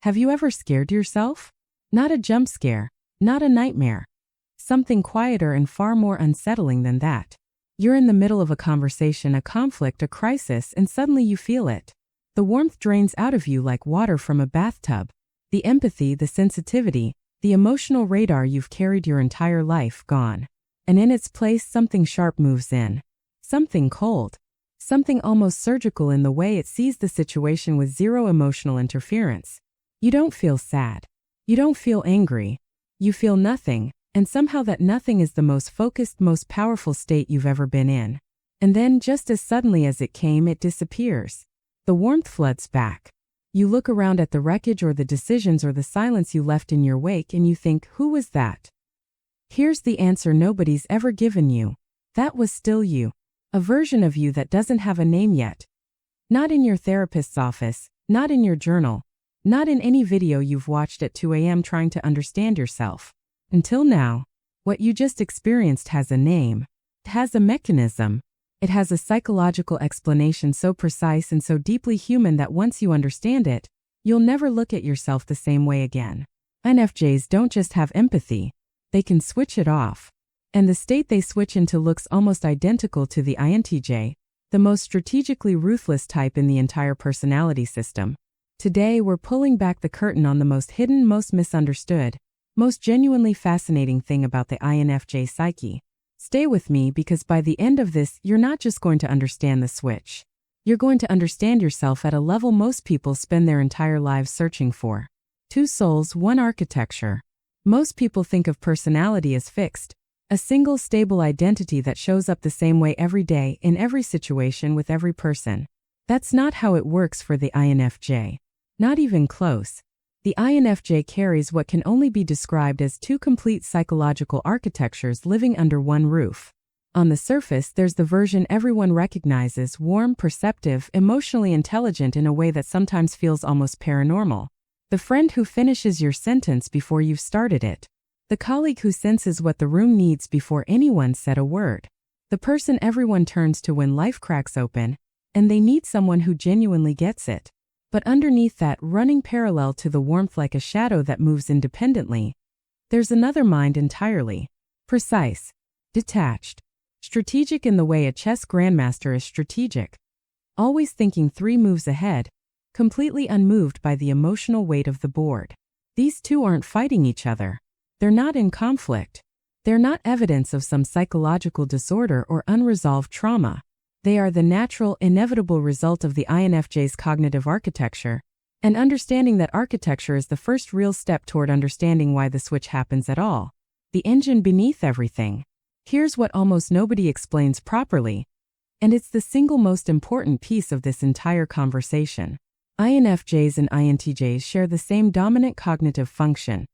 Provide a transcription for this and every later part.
Have you ever scared yourself? Not a jump scare, not a nightmare. Something quieter and far more unsettling than that. You're in the middle of a conversation, a conflict, a crisis, and suddenly you feel it. The warmth drains out of you like water from a bathtub. The empathy, the sensitivity, the emotional radar you've carried your entire life, gone. And in its place, something sharp moves in. Something cold. Something almost surgical in the way it sees the situation with zero emotional interference. You don't feel sad. You don't feel angry. You feel nothing, and somehow that nothing is the most focused, most powerful state you've ever been in. And then, just as suddenly as it came, it disappears. The warmth floods back. You look around at the wreckage or the decisions or the silence you left in your wake and you think, who was that? Here's the answer nobody's ever given you. That was still you. A version of you that doesn't have a name yet. Not in your therapist's office, not in your journal, not in any video you've watched at 2 a.m. trying to understand yourself. Until now, what you just experienced has a name. It has a mechanism. It has a psychological explanation so precise and so deeply human that once you understand it, you'll never look at yourself the same way again. INFJs don't just have empathy, they can switch it off. And the state they switch into looks almost identical to the INTJ, the most strategically ruthless type in the entire personality system. Today, we're pulling back the curtain on the most hidden, most misunderstood, most genuinely fascinating thing about the INFJ psyche. Stay with me because by the end of this, you're not just going to understand the switch. You're going to understand yourself at a level most people spend their entire lives searching for. Two souls, one architecture. Most people think of personality as fixed, a single stable identity that shows up the same way every day, in every situation, with every person. That's not how it works for the INFJ. Not even close. The INFJ carries what can only be described as two complete psychological architectures living under one roof. On the surface, there's the version everyone recognizes, warm, perceptive, emotionally intelligent in a way that sometimes feels almost paranormal. The friend who finishes your sentence before you've started it. The colleague who senses what the room needs before anyone said a word. The person everyone turns to when life cracks open, and they need someone who genuinely gets it. But underneath that, running parallel to the warmth like a shadow that moves independently, there's another mind entirely. Precise. Detached. Strategic in the way a chess grandmaster is strategic. Always thinking 3 moves ahead, completely unmoved by the emotional weight of the board. These two aren't fighting each other. They're not in conflict. They're not evidence of some psychological disorder or unresolved trauma. They are the natural, inevitable result of the INFJ's cognitive architecture, and understanding that architecture is the first real step toward understanding why the switch happens at all. The engine beneath everything. Here's what almost nobody explains properly, and it's the single most important piece of this entire conversation. INFJs and INTJs share the same dominant cognitive function.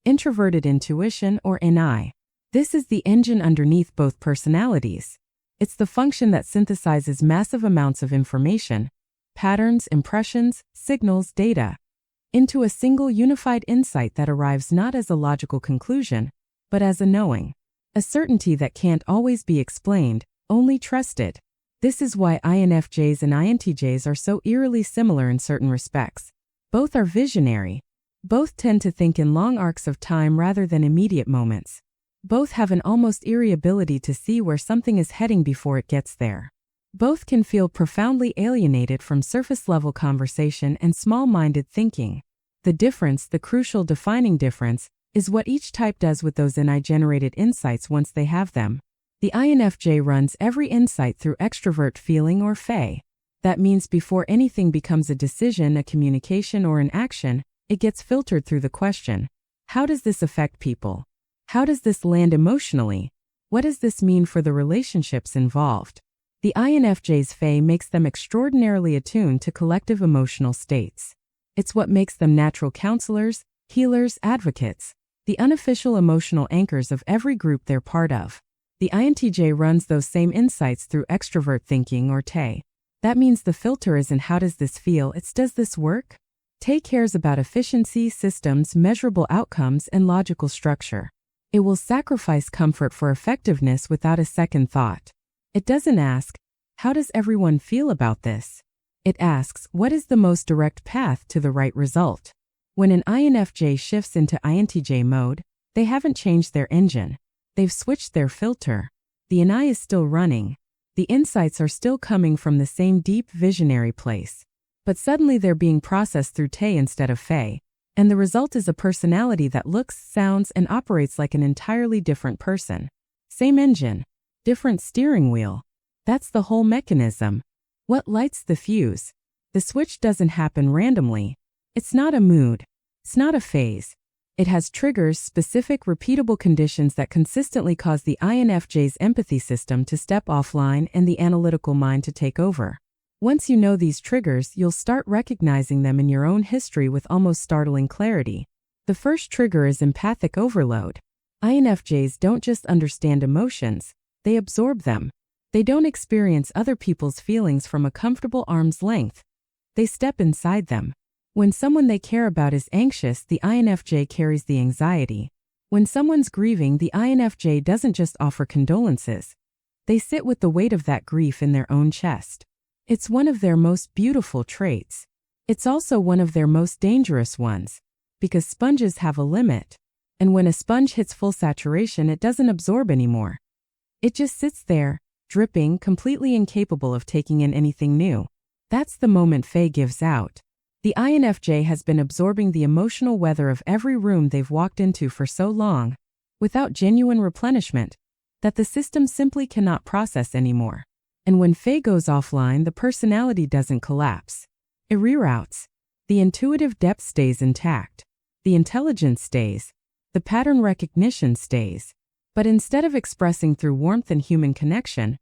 Introverted Intuition, or NI. This is the engine underneath both personalities. It's the function that synthesizes massive amounts of information, patterns, impressions, signals, data, into a single unified insight that arrives not as a logical conclusion, but as a knowing. A certainty that can't always be explained, only trusted. This is why INFJs and INTJs are so eerily similar in certain respects. Both are visionary. Both tend to think in long arcs of time rather than immediate moments. Both have an almost eerie ability to see where something is heading before it gets there. Both can feel profoundly alienated from surface-level conversation and small-minded thinking. The difference, the crucial defining difference, is what each type does with those NI-generated insights once they have them. The INFJ runs every insight through extrovert feeling or FE. That means before anything becomes a decision, a communication, or an action, it gets filtered through the question, how does this affect people? How does this land emotionally? What does this mean for the relationships involved? The INFJ's FE makes them extraordinarily attuned to collective emotional states. It's what makes them natural counselors, healers, advocates, the unofficial emotional anchors of every group they're part of. The INTJ runs those same insights through extrovert thinking or TE. That means the filter isn't how does this feel, it's does this work? TE cares about efficiency, systems, measurable outcomes, and logical structure. It will sacrifice comfort for effectiveness without a second thought. It doesn't ask, how does everyone feel about this? It asks, what is the most direct path to the right result? When an INFJ shifts into INTJ mode, they haven't changed their engine. They've switched their filter. The NI is still running. The insights are still coming from the same deep visionary place. But suddenly they're being processed through Te instead of Fe, and the result is a personality that looks, sounds, and operates like an entirely different person. Same engine, different steering wheel. That's the whole mechanism. What lights the fuse? The switch doesn't happen randomly. It's not a mood. It's not a phase. It has triggers, specific, repeatable conditions that consistently cause the INFJ's empathy system to step offline and the analytical mind to take over. Once you know these triggers, you'll start recognizing them in your own history with almost startling clarity. The first trigger is empathic overload. INFJs don't just understand emotions, they absorb them. They don't experience other people's feelings from a comfortable arm's length. They step inside them. When someone they care about is anxious, the INFJ carries the anxiety. When someone's grieving, the INFJ doesn't just offer condolences. They sit with the weight of that grief in their own chest. It's one of their most beautiful traits. It's also one of their most dangerous ones, because sponges have a limit. And when a sponge hits full saturation, it doesn't absorb anymore. It just sits there, dripping, completely incapable of taking in anything new. That's the moment Fe gives out. The INFJ has been absorbing the emotional weather of every room they've walked into for so long, without genuine replenishment, that the system simply cannot process anymore. And when Fe goes offline, the personality doesn't collapse. It reroutes. The intuitive depth stays intact. The intelligence stays. The pattern recognition stays. But instead of expressing through warmth and human connection,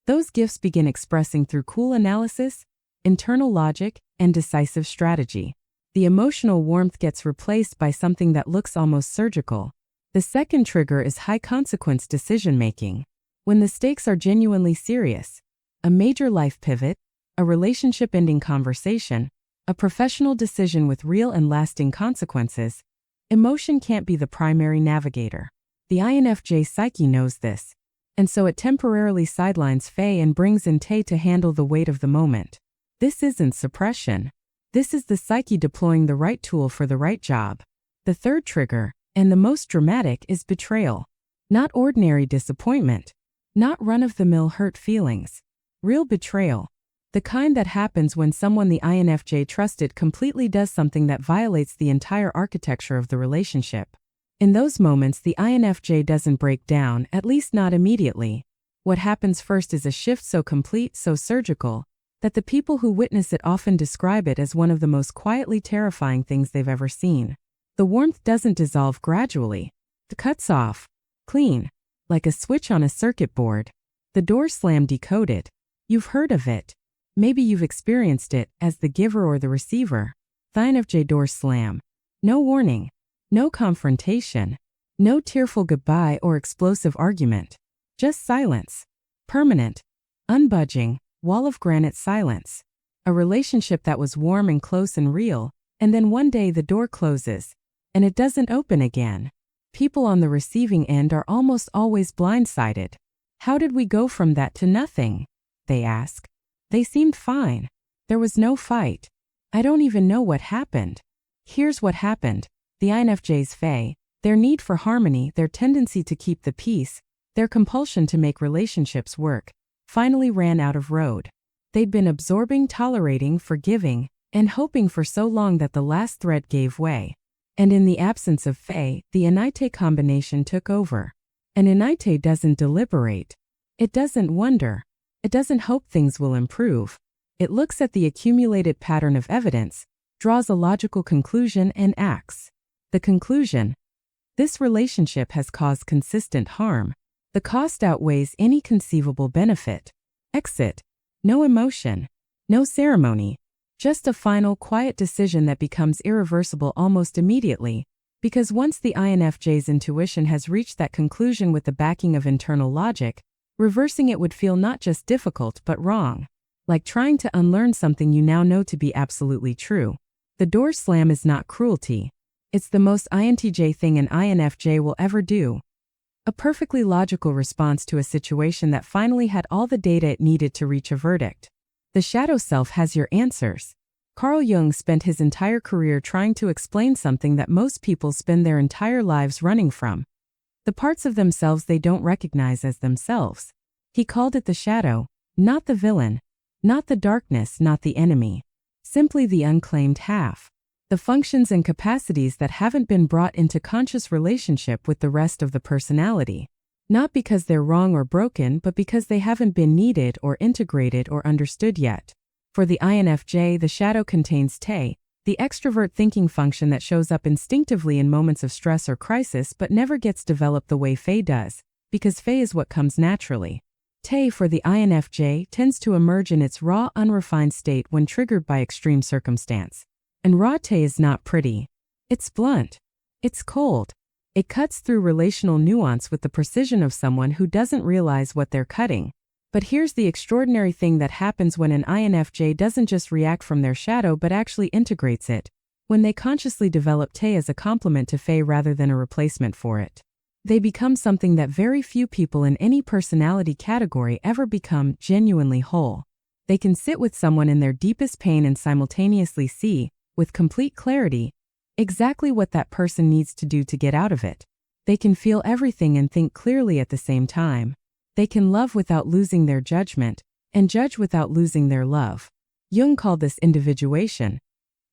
those gifts begin expressing through cool analysis, internal logic, and decisive strategy. The emotional warmth gets replaced by something that looks almost surgical. The second trigger is high-consequence decision-making. When the stakes are genuinely serious, a major life pivot, a relationship-ending conversation, a professional decision with real and lasting consequences, emotion can't be the primary navigator. The INFJ psyche knows this, and so it temporarily sidelines Fe and brings in Te to handle the weight of the moment. This isn't suppression. This is the psyche deploying the right tool for the right job. The third trigger, and the most dramatic, is betrayal. Not ordinary disappointment. Not run-of-the-mill hurt feelings. Real betrayal. The kind that happens when someone the INFJ trusted completely does something that violates the entire architecture of the relationship. In those moments, the INFJ doesn't break down, at least not immediately. What happens first is a shift so complete, so surgical, that the people who witness it often describe it as one of the most quietly terrifying things they've ever seen. The warmth doesn't dissolve gradually. It cuts off, clean, like a switch on a circuit board. The door slam decoded. You've heard of it. Maybe you've experienced it as the giver or the receiver. The INFJ door slam. No warning. No confrontation. No tearful goodbye or explosive argument. Just silence. Permanent. Unbudging. Wall of granite silence. A relationship that was warm and close and real, and then one day the door closes, and it doesn't open again. People on the receiving end are almost always blindsided. How did we go from that to nothing? They ask. They seemed fine. There was no fight. I don't even know what happened. Here's what happened. The INFJ's Fe, their need for harmony, their tendency to keep the peace, their compulsion to make relationships work, finally ran out of road. They'd been absorbing, tolerating, forgiving, and hoping for so long that the last thread gave way. And in the absence of Fe, the INTJ combination took over. An INTJ doesn't deliberate. It doesn't wonder. It doesn't hope things will improve. It looks at the accumulated pattern of evidence, draws a logical conclusion, and acts. The conclusion: this relationship has caused consistent harm. The cost outweighs any conceivable benefit. Exit. No emotion. No ceremony. Just a final, quiet decision that becomes irreversible almost immediately, because once the INFJ's intuition has reached that conclusion with the backing of internal logic, reversing it would feel not just difficult but wrong. Like trying to unlearn something you now know to be absolutely true. The door slam is not cruelty. It's the most INTJ thing an INFJ will ever do. A perfectly logical response to a situation that finally had all the data it needed to reach a verdict. The shadow self has your answers. Carl Jung spent his entire career trying to explain something that most people spend their entire lives running from: the parts of themselves they don't recognize as themselves. He called it the shadow, not the villain, not the darkness, not the enemy. Simply the unclaimed half. The functions and capacities that haven't been brought into conscious relationship with the rest of the personality. Not because they're wrong or broken, but because they haven't been needed or integrated or understood yet. For the INFJ, the shadow contains Te, the extrovert thinking function that shows up instinctively in moments of stress or crisis but never gets developed the way Fe does, because Fe is what comes naturally. Te for the INFJ tends to emerge in its raw, unrefined state when triggered by extreme circumstance. And raw Te is not pretty. It's blunt. It's cold. It cuts through relational nuance with the precision of someone who doesn't realize what they're cutting. But here's the extraordinary thing that happens when an INFJ doesn't just react from their shadow but actually integrates it. When they consciously develop Te as a complement to Fe rather than a replacement for it. They become something that very few people in any personality category ever become: genuinely whole. They can sit with someone in their deepest pain and simultaneously see, with complete clarity, exactly what that person needs to do to get out of it. They can feel everything and think clearly at the same time. They can love without losing their judgment, and judge without losing their love. Jung called this individuation.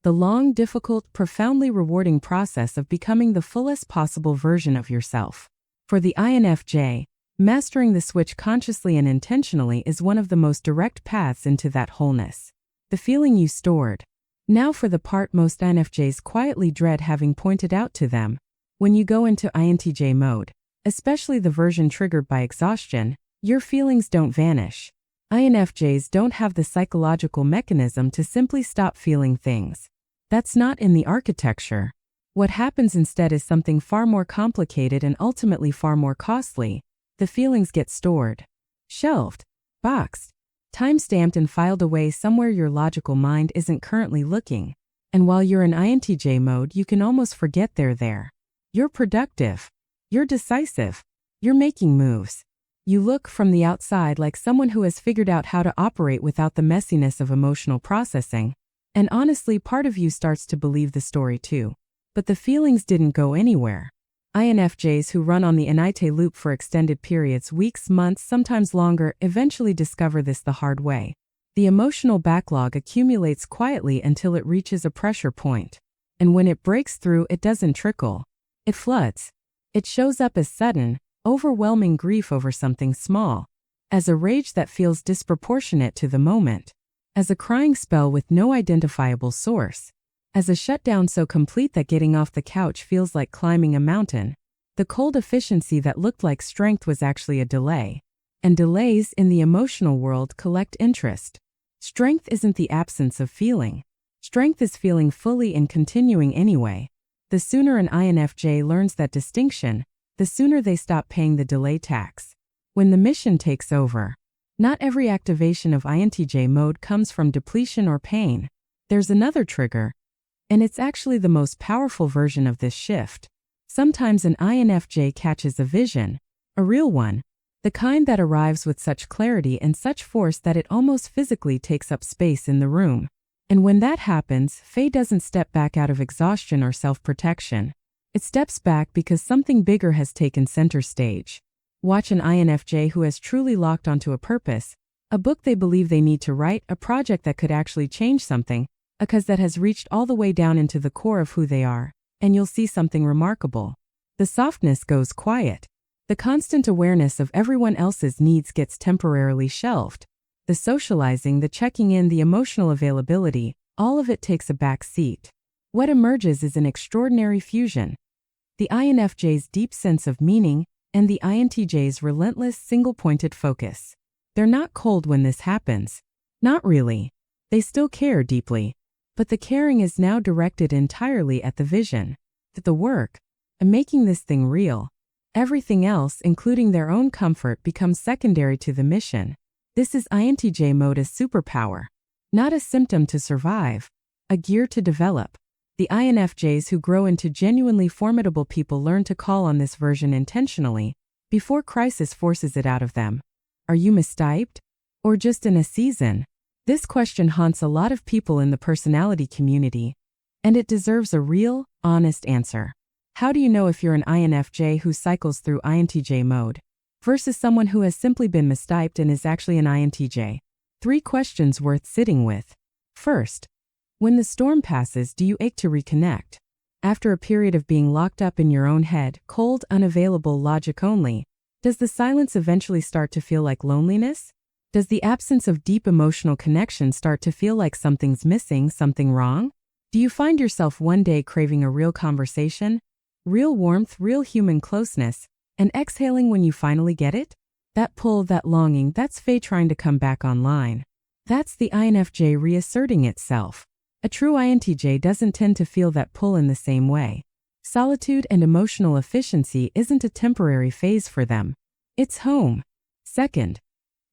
The long, difficult, profoundly rewarding process of becoming the fullest possible version of yourself. For the INFJ, mastering the switch consciously and intentionally is one of the most direct paths into that wholeness. The feeling you stored. Now for the part most INFJs quietly dread having pointed out to them. When you go into INTJ mode, especially the version triggered by exhaustion, your feelings don't vanish. INFJs don't have the psychological mechanism to simply stop feeling things. That's not in the architecture. What happens instead is something far more complicated and ultimately far more costly. The feelings get stored, shelved, boxed, time-stamped and filed away somewhere your logical mind isn't currently looking. And while you're in INTJ mode, you can almost forget they're there. You're productive. You're decisive. You're making moves. You look from the outside like someone who has figured out how to operate without the messiness of emotional processing. And honestly, part of you starts to believe the story too. But the feelings didn't go anywhere. INFJs who run on the INTJ loop for extended periods, weeks, months, sometimes longer, eventually discover this the hard way. The emotional backlog accumulates quietly until it reaches a pressure point. And when it breaks through, it doesn't trickle. It floods. It shows up as sudden, overwhelming grief over something small, as a rage that feels disproportionate to the moment, as a crying spell with no identifiable source, as a shutdown so complete that getting off the couch feels like climbing a mountain. The cold efficiency that looked like strength was actually a delay. And delays in the emotional world collect interest. Strength isn't the absence of feeling. Strength is feeling fully and continuing anyway. The sooner an INFJ learns that distinction, the sooner they stop paying the delay tax. When the mission takes over. Not every activation of INTJ mode comes from depletion or pain. There's another trigger. And it's actually the most powerful version of this shift. Sometimes an INFJ catches a vision, a real one, the kind that arrives with such clarity and such force that it almost physically takes up space in the room. And when that happens, Faye doesn't step back out of exhaustion or self-protection. It steps back because something bigger has taken center stage. Watch an INFJ who has truly locked onto a purpose, a book they believe they need to write, a project that could actually change something, a cause that has reached all the way down into the core of who they are, and you'll see something remarkable. The softness goes quiet. The constant awareness of everyone else's needs gets temporarily shelved. The socializing, the checking in, the emotional availability, all of it takes a back seat. What emerges is an extraordinary fusion. The INFJ's deep sense of meaning and the INTJ's relentless, single-pointed focus. They're not cold when this happens. Not really. They still care deeply. But the caring is now directed entirely at the vision, at the work, and making this thing real. Everything else, including their own comfort, becomes secondary to the mission. This is INTJ mode as superpower, not a symptom to survive, a gear to develop. The INFJs who grow into genuinely formidable people learn to call on this version intentionally, before crisis forces it out of them. Are you mistyped? Or just in a season? This question haunts a lot of people in the personality community, and it deserves a real, honest answer. How do you know if you're an INFJ who cycles through INTJ mode versus someone who has simply been mistyped and is actually an INTJ? 3 questions worth sitting with. First, when the storm passes, do you ache to reconnect? After a period of being locked up in your own head, cold, unavailable logic only, does the silence eventually start to feel like loneliness? Does the absence of deep emotional connection start to feel like something's missing, something wrong? Do you find yourself one day craving a real conversation, real warmth, real human closeness, and exhaling when you finally get it? That pull, that longing, that's Faye trying to come back online. That's the INFJ reasserting itself. A true INTJ doesn't tend to feel that pull in the same way. Solitude and emotional efficiency isn't a temporary phase for them. It's home. Second,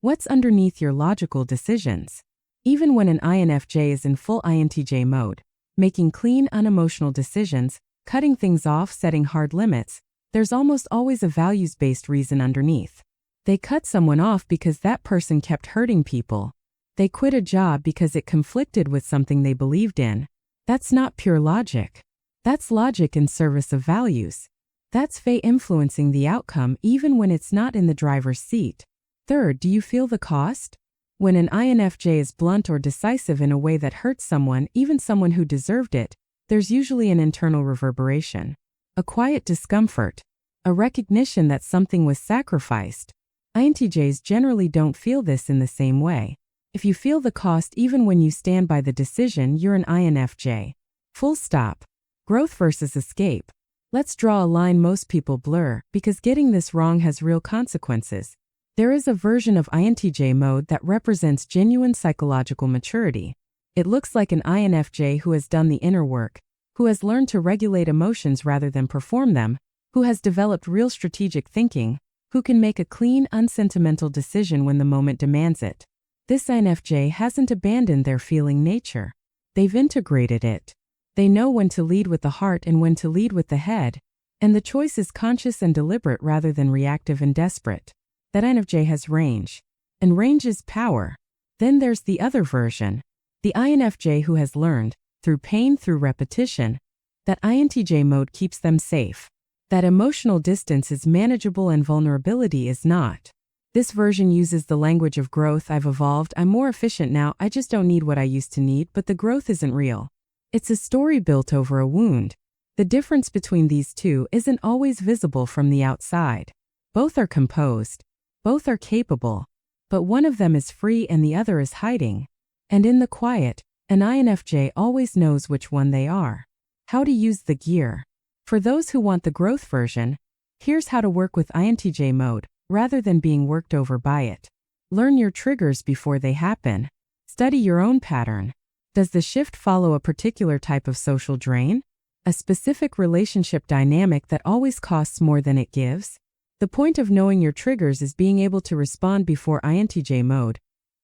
what's underneath your logical decisions? Even when an INFJ is in full INTJ mode, making clean, unemotional decisions, cutting things off, setting hard limits, there's almost always a values-based reason underneath. They cut someone off because that person kept hurting people. They quit a job because it conflicted with something they believed in. That's not pure logic. That's logic in service of values. That's Faye influencing the outcome even when it's not in the driver's seat. Third, do you feel the cost? When an INFJ is blunt or decisive in a way that hurts someone, even someone who deserved it, there's usually an internal reverberation. A quiet discomfort. A recognition that something was sacrificed. INTJs generally don't feel this in the same way. If you feel the cost even when you stand by the decision, you're an INFJ. Full stop. Growth versus escape. Let's draw a line most people blur, because getting this wrong has real consequences. There is a version of INTJ mode that represents genuine psychological maturity. It looks like an INFJ who has done the inner work, who has learned to regulate emotions rather than perform them, who has developed real strategic thinking, who can make a clean, unsentimental decision when the moment demands it. This INFJ hasn't abandoned their feeling nature. They've integrated it. They know when to lead with the heart and when to lead with the head, and the choice is conscious and deliberate rather than reactive and desperate. That INFJ has range, and range is power. Then there's the other version, the INFJ who has learned, through pain, through repetition, that INTJ mode keeps them safe, that emotional distance is manageable and vulnerability is not. This version uses the language of growth. I've evolved, I'm more efficient now, I just don't need what I used to need, but the growth isn't real. It's a story built over a wound. The difference between these two isn't always visible from the outside. Both are composed. Both are capable. But one of them is free and the other is hiding. And in the quiet, an INFJ always knows which one they are. How to use the gear. For those who want the growth version, here's how to work with INTJ mode, rather than being worked over by it. Learn your triggers before they happen. Study your own pattern. Does the shift follow a particular type of social drain? A specific relationship dynamic that always costs more than it gives? The point of knowing your triggers is being able to respond before INTJ mode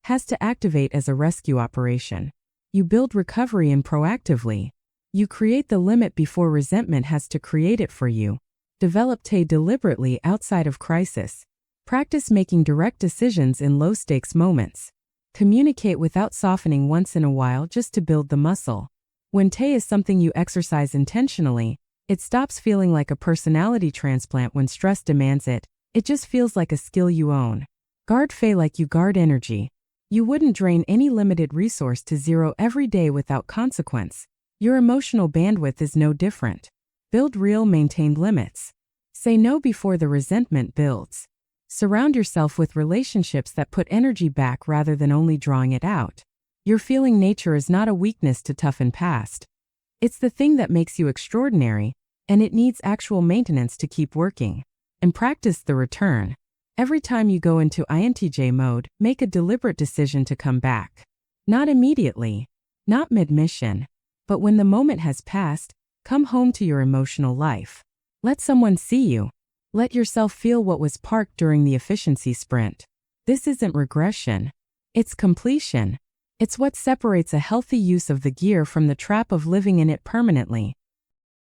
has to activate as a rescue operation. You build recovery in proactively. You create the limit before resentment has to create it for you. Develop deliberately outside of crisis. Practice making direct decisions in low-stakes moments. Communicate without softening once in a while just to build the muscle. When is something you exercise intentionally, it stops feeling like a personality transplant when stress demands it. It just feels like a skill you own. Guard like you guard energy. You wouldn't drain any limited resource to zero every day without consequence. Your emotional bandwidth is no different. Build real, maintained limits. Say no before the resentment builds. Surround yourself with relationships that put energy back rather than only drawing it out. Your feeling nature is not a weakness to toughen past. It's the thing that makes you extraordinary, and it needs actual maintenance to keep working. And practice the return. Every time you go into INTJ mode, make a deliberate decision to come back. Not immediately, not mid-mission, but when the moment has passed, come home to your emotional life. Let someone see you. Let yourself feel what was parked during the efficiency sprint. This isn't regression. It's completion. It's what separates a healthy use of the gear from the trap of living in it permanently.